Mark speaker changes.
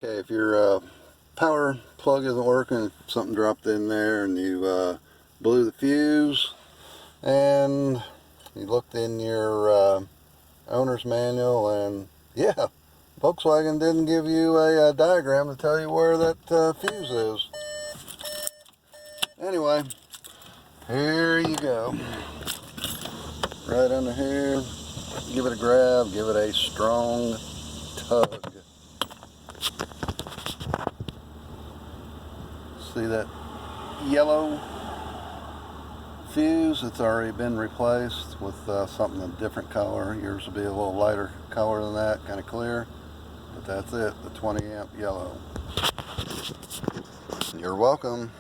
Speaker 1: Okay, if your power plug isn't working, something dropped in there and you blew the fuse, and you looked in your owner's manual, and yeah, Volkswagen didn't give you a diagram to tell you where that fuse is. Anyway, here you go. Right under here, give it a grab, give it a strong tug. See that yellow fuse? It's already been replaced with something a different color. Yours will be a little lighter color than that, kind of clear. But that's it, the 20 amp yellow. You're welcome.